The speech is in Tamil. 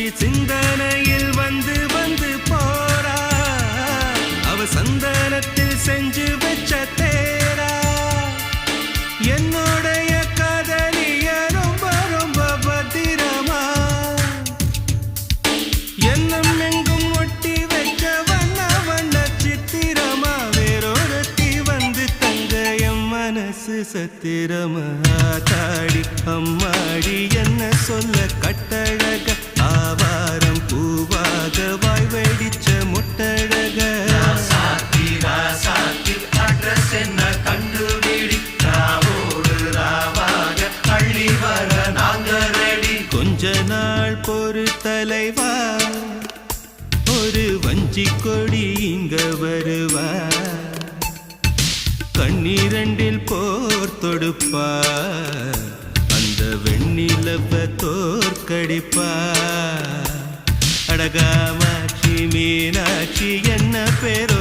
மீனாட்சி சிந்தனையில் வந்து வந்து போறா அவ சந்தனத்தில் செஞ்சு வச்ச தேரா என்னுடைய காதலிய ரொம்ப ரொம்ப பத்திரமா எண்ணம் எங்கும் ஒட்டி வச்ச வண்ண வண்ண சித்திரமா வேறொருத்தி வந்து தங்க என் மனசு சத்திரமா தாடி அம்மாடி என்ன சொல்ல கட்டழக ஆவாரம் பூவாக வாய் வெடிச்ச முட்டழக அட்ரஸ் என்ன கண்டுபிடி ராவோடு ராவாக அள்ளி வர நாங்க ரெடி கொஞ்ச நாள் பொறு தலைவா ஒரு வஞ்சி கொடி இங்க வருவா கண்ணீரண்டில் போர் தொடுப்பா அந்த வெண்ணிலவ தோற்கடிப்பா அடகாமாட்சி மீனாட்சி என்ன பேரோ